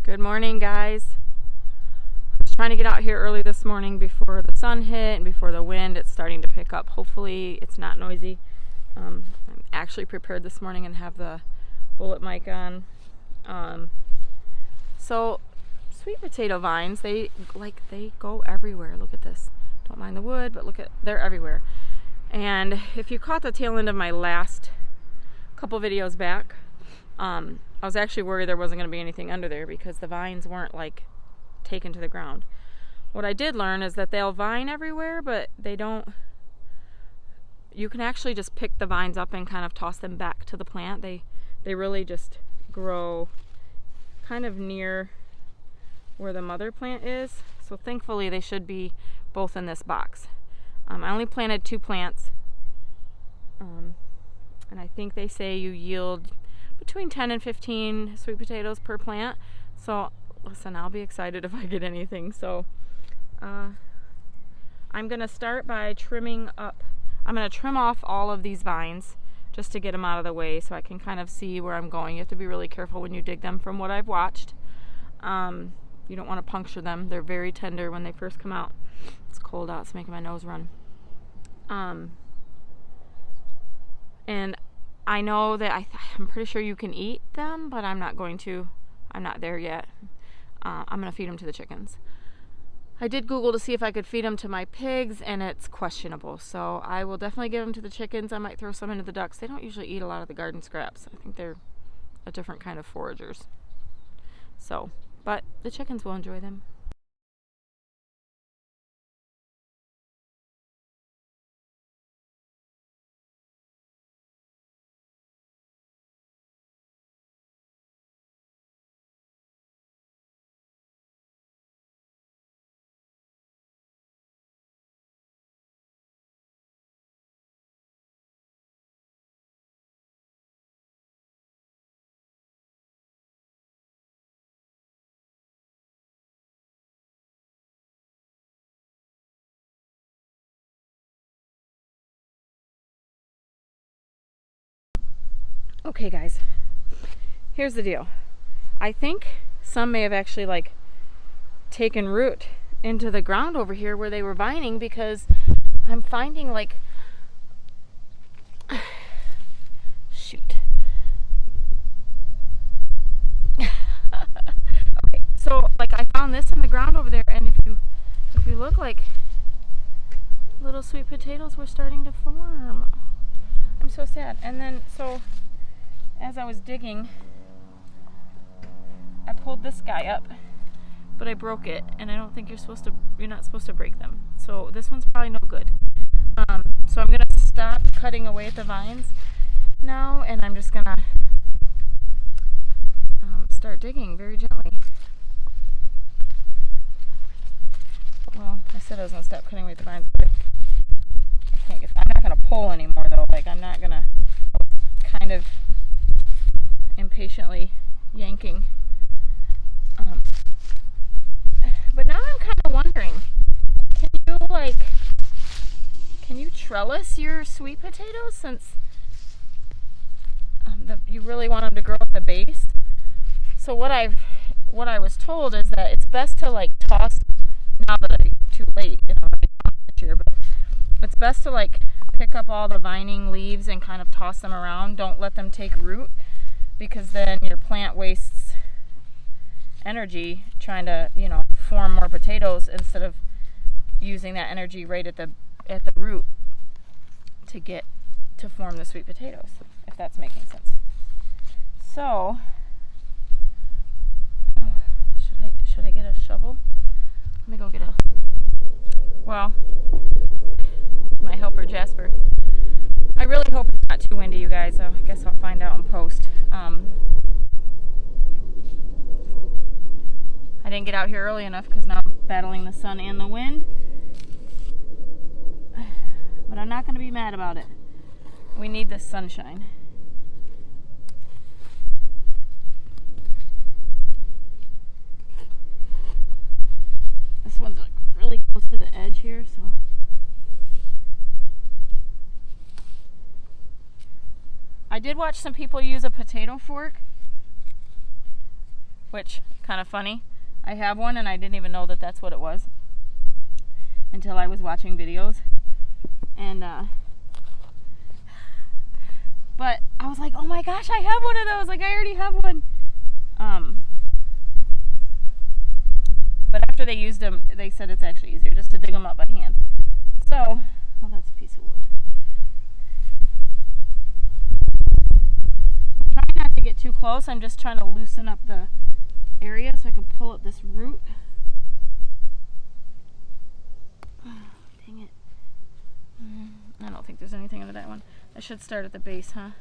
Good morning, guys. I was trying to get out here early this morning before the sun hit and before the wind. It's starting to pick up. Hopefully it's not noisy. I'm actually prepared this morning and have the bullet mic on. So sweet potato vines, they go everywhere. Look at this. Don't mind the wood, but they're everywhere. And if you caught the tail end of my last couple videos back, I was actually worried there wasn't going to be anything under there because the vines weren't taken to the ground. What I did learn is that they'll vine everywhere, but they don't. You can actually just pick the vines up and kind of toss them back to the plant. They really just grow kind of near where the mother plant is. So thankfully they should be both in this box. I only planted 2 plants, and I think they say you yield between 10 and 15 sweet potatoes per plant. So listen, I'll be excited if I get anything. So I'm gonna start by trimming up. I'm gonna trim off all of these vines just to get them out of the way so I can kind of see where I'm going. You have to be really careful when you dig them from what I've watched. You don't want to puncture them. They're very tender when they first come out. It's cold out, it's making my nose run. And I know that I'm pretty sure you can eat them, but I'm not going to. I'm not there yet. I'm going to feed them to the chickens. I did Google to see if I could feed them to my pigs, and it's questionable. So I will definitely give them to the chickens. I might throw some into the ducks. They don't usually eat a lot of the garden scraps. I think they're a different kind of foragers. So, but the chickens will enjoy them. Okay, guys, here's the deal. I think some may have actually taken root into the ground over here where they were vining, because I'm finding shoot. Okay, so I found this in the ground over there, and if you look, little sweet potatoes were starting to form. I'm so sad. And then so as I was digging, I pulled this guy up, but I broke it, and I don't think you're not supposed to break them. So this one's probably no good. So I'm gonna stop cutting away at the vines now, and I'm just gonna start digging very gently. Well, I said I was gonna stop cutting away at the vines, but I'm not gonna pull anymore though. I'm not gonna. I was kind of impatiently yanking. But now I'm kind of wondering, can you trellis your sweet potatoes, since you really want them to grow at the base? So what I was told is that it's best to toss, now that it's too late, this year, but it's best to pick up all the vining leaves and kind of toss them around. Don't let them take root, because then your plant wastes energy trying to form more potatoes instead of using that energy right at the root to form the sweet potatoes, if that's making sense. So should I get a shovel? Let me go get my helper Jasper. I really hope it's not too windy, you guys. I guess I'll find out in post. I didn't get out here early enough because now I'm battling the sun and the wind. But I'm not going to be mad about it. We need this sunshine. This one's really close to the edge here, so. I did watch some people use a potato fork which kind of funny. I have one and I didn't even know that that's what it was until I was watching videos. And but I was like, oh my gosh, I have one of those. Like, I already have one. But after they used them, they said it's actually easier just to dig them up by hand. So, oh, that's a piece of wood. I'm trying not to get too close. I'm just trying to loosen up the area so I can pull up this root. Oh, dang it. I don't think there's anything under that one. I should start at the base, huh?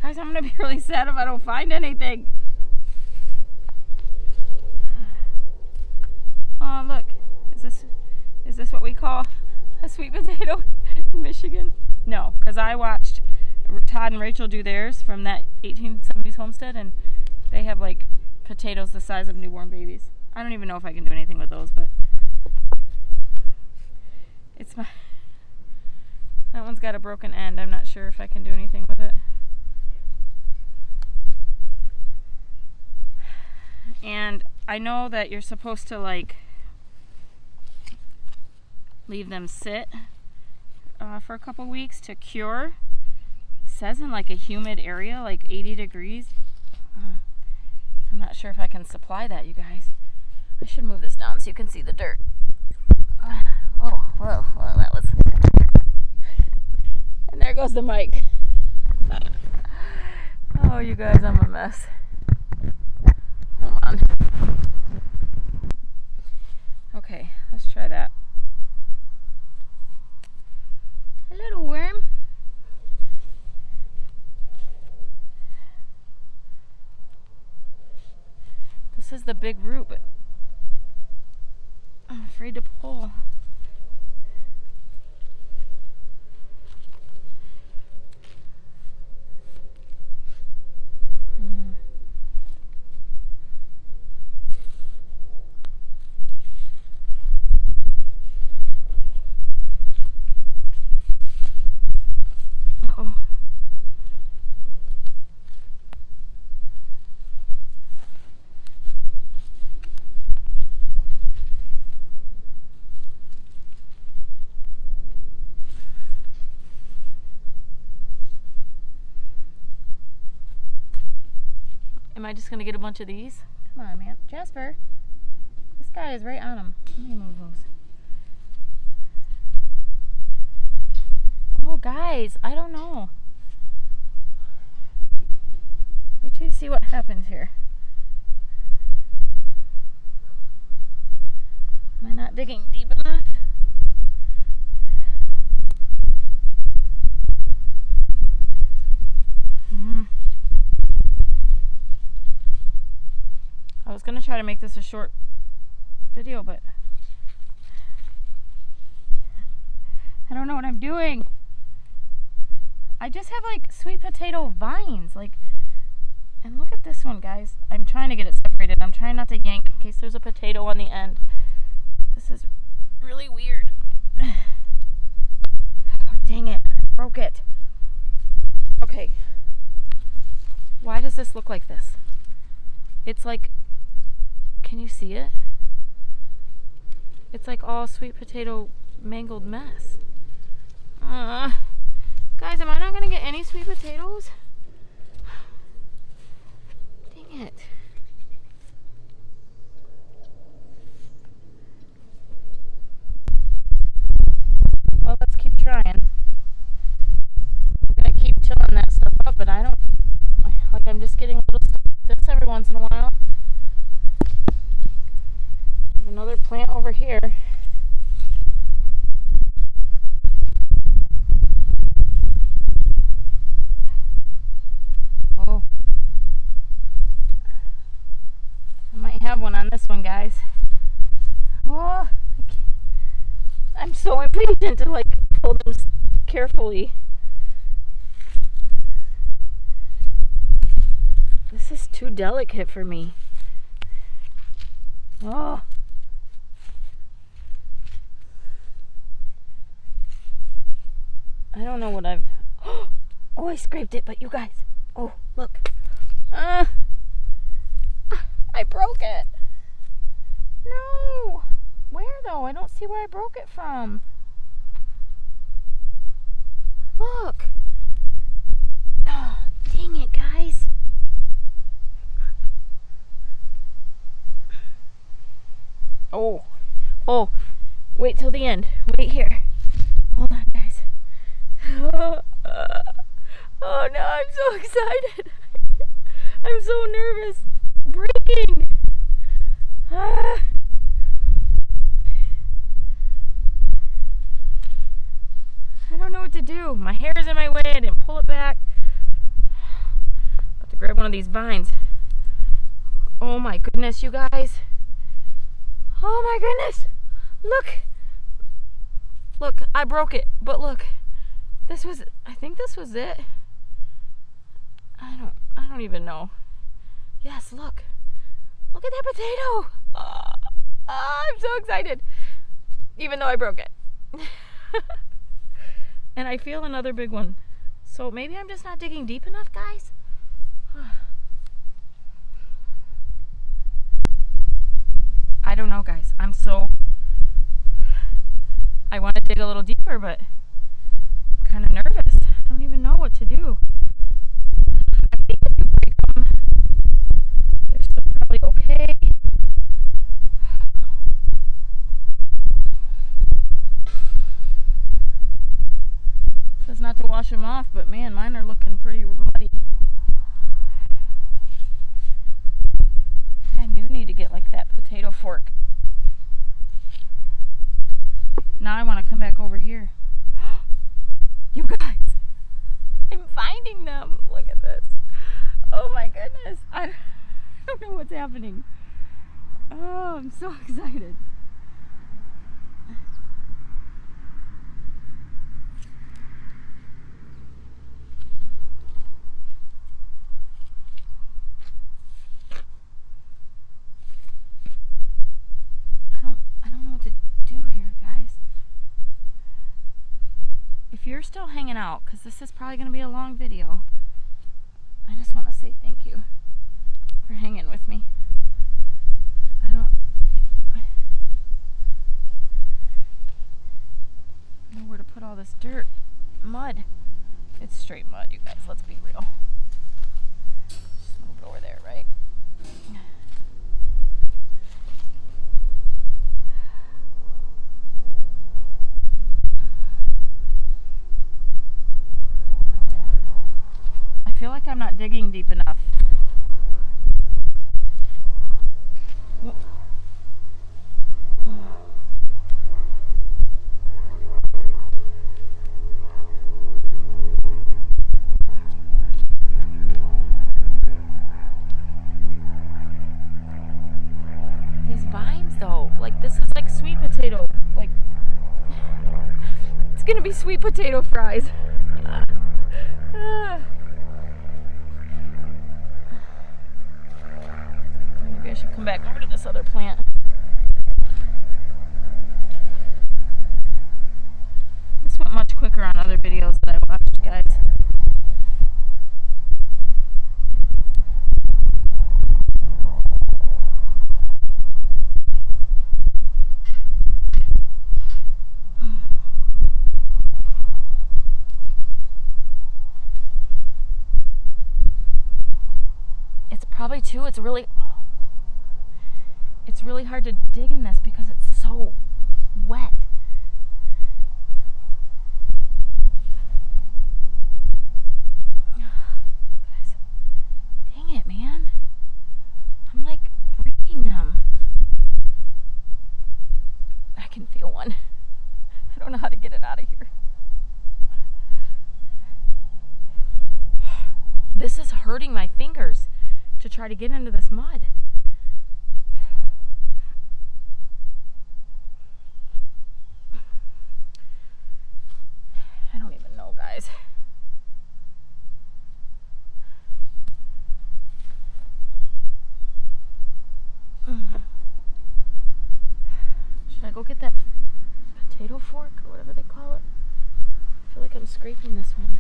Guys, I'm gonna be really sad if I don't find anything. Oh, look. Is this what we call a sweet potato in Michigan? No, because I watched Todd and Rachel do theirs from that 1870s homestead, and they have like potatoes the size of newborn babies. I don't even know if I can do anything with those, but it's my... That one's got a broken end. I'm not sure if I can do anything with it. And I know that you're supposed to like leave them sit for a couple weeks to cure. It says in like a humid area, like 80 degrees. I'm not sure if I can supply that, you guys. I should move this down so you can see the dirt. Oh, well, that was... And there goes the mic. Oh, you guys, I'm a mess. Hold on. Okay, let's try that. A little worm. This is the big root, but I'm afraid to pull. Am I just going to get a bunch of these? Come on, man. Jasper, this guy is right on them. Let me move those. Oh, guys, I don't know. Wait till you see what happens here. Am I not digging deep enough? I was going to try to make this a short video, but I don't know what I'm doing. I just have like sweet potato vines, like, and look at this one, guys. I'm trying to get it separated. I'm trying not to yank in case there's a potato on the end. This is really weird. Oh, dang it, I broke it. Okay. Why does this look like this? It's like, can you see it? It's like all sweet potato mangled mess. Guys, am I not gonna get any sweet potatoes? Dang it. Well, let's keep trying. I'm gonna keep tilling that stuff up, but I'm just getting a little stuff like this every once in a while. Another plant over here. Oh. I might have one on this one, guys. Oh, I'm so impatient to like pull them carefully. This is too delicate for me. Oh. I don't know what I've... Oh, I scraped it, but you guys... Oh, look. I broke it. No. Where, though? I don't see where I broke it from. Look. Oh, dang it, guys. Oh. Oh. Wait till the end. Wait here. Hold on, guys. Oh no, I'm so excited. I'm so nervous. Breaking. I don't know what to do. My hair's in my way. I didn't pull it back. About to grab one of these vines. Oh my goodness, you guys. Oh my goodness. Look. Look, I broke it. But look. I think this was it. I don't even know. Yes, look. Look at that potato. I'm so excited. Even though I broke it. And I feel another big one. So maybe I'm just not digging deep enough, guys. I don't know, guys. I want to dig a little deeper, but I'm kind of nervous. I don't even know what to do. I think if you break them, they're still probably okay. It says not to wash them off, but man, mine are looking pretty muddy. I do need to get like that potato fork. Now I want to come back over here. You guys, I'm finding them. Look at this. Oh my goodness. I don't know what's happening. Oh, I'm so excited. I don't know what to do here, guys. If you're still hanging out, because this is probably going to be a long video, I just want to say thank you for hanging with me. I don't know where to put all this dirt. Mud. It's straight mud, you guys. Let's be real. Just move it over there, right? I feel like I'm not digging deep enough. These vines though, like this is like sweet potato, like it's gonna be sweet potato fries. Maybe I should come back over to this other plant. This went much quicker on other videos that I watched, guys. Probably too, it's really hard to dig in this because it's so wet. Guys, dang it, man. I'm like breaking them. I can feel one. I don't know how to get it out of here. This is hurting my fingers to try to get into this mud. I don't even know, guys. Should I go get that potato fork or whatever they call it? I feel like I'm scraping this one.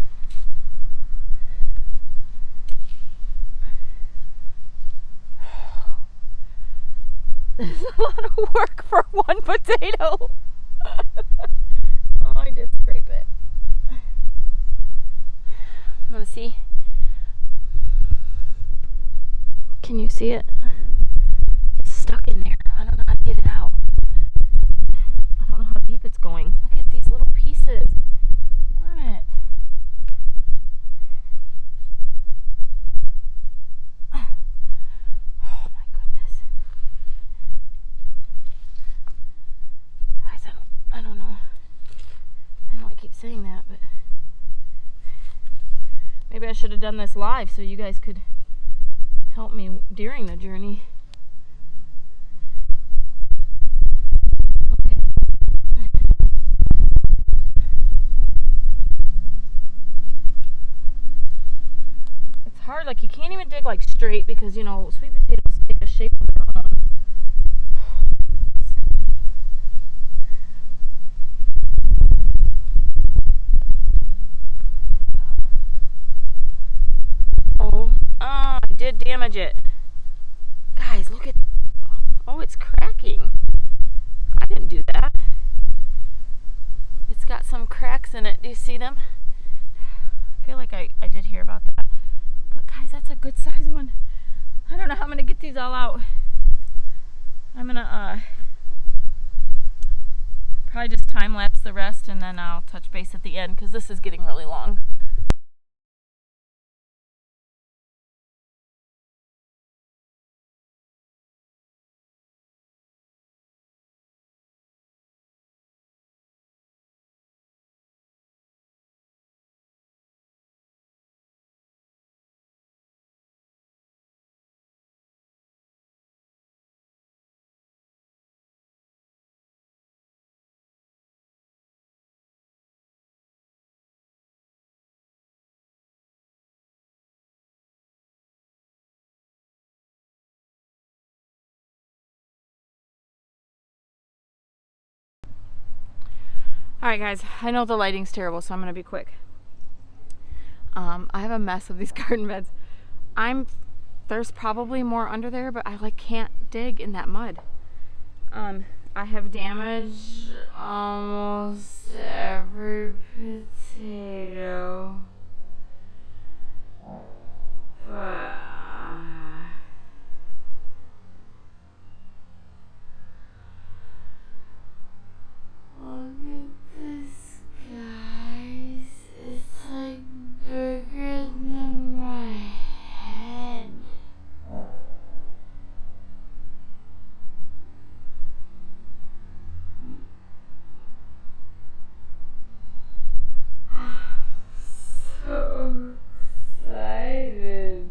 This is a lot of work for one potato. Oh, I did scrape it. Want to see? Can you see it? It's stuck in there. I don't know how to get it out. I don't know how deep it's going. Look at these little pieces. Darn it. Oh my goodness. Guys, I don't know. I know I keep saying that, but maybe I should have done this live so you guys could help me during the journey. Okay. It's hard, like you can't even dig like straight because, you know, sweet potatoes take a shape of their own. I did damage it. Guys, look at, oh, it's cracking. I didn't do that. It's got some cracks in it. Do you see them? I feel like I did hear about that. But guys, that's a good size one. I don't know how I'm gonna get these all out. I'm gonna probably just time lapse the rest and then I'll touch base at the end because this is getting really long. Alright guys, I know the lighting's terrible, so I'm going to be quick. I have a mess of these garden beds. There's probably more under there, but I like can't dig in that mud. I have damaged almost every potato. But look at this, guys. It's like bigger than my head. So excited.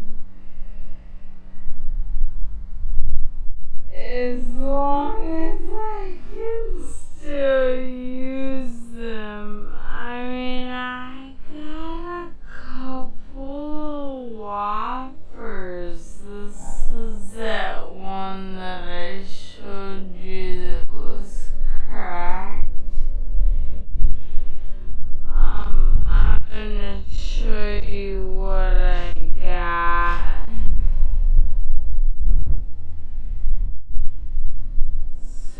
As long as I can still use them. I mean, I got a couple of whoppers. This is that one that I showed you that was cracked. I'm gonna show you what I got.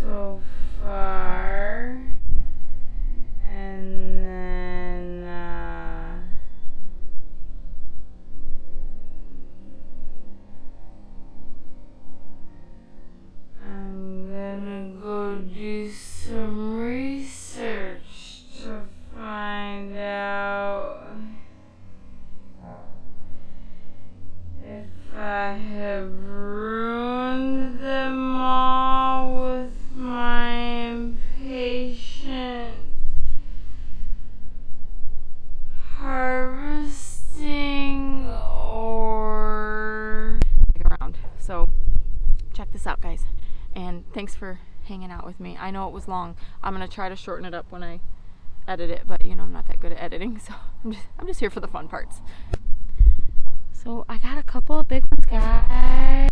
So far, and then I'm gonna go do some research to find out if I have ruined them all with my impatient harvesting or around. So check this out, guys, and thanks for hanging out with me. I know it was long. I'm gonna try to shorten it up when I edit it, but you know I'm not that good at editing, so I'm just here for the fun parts. So I got a couple of big ones, guys.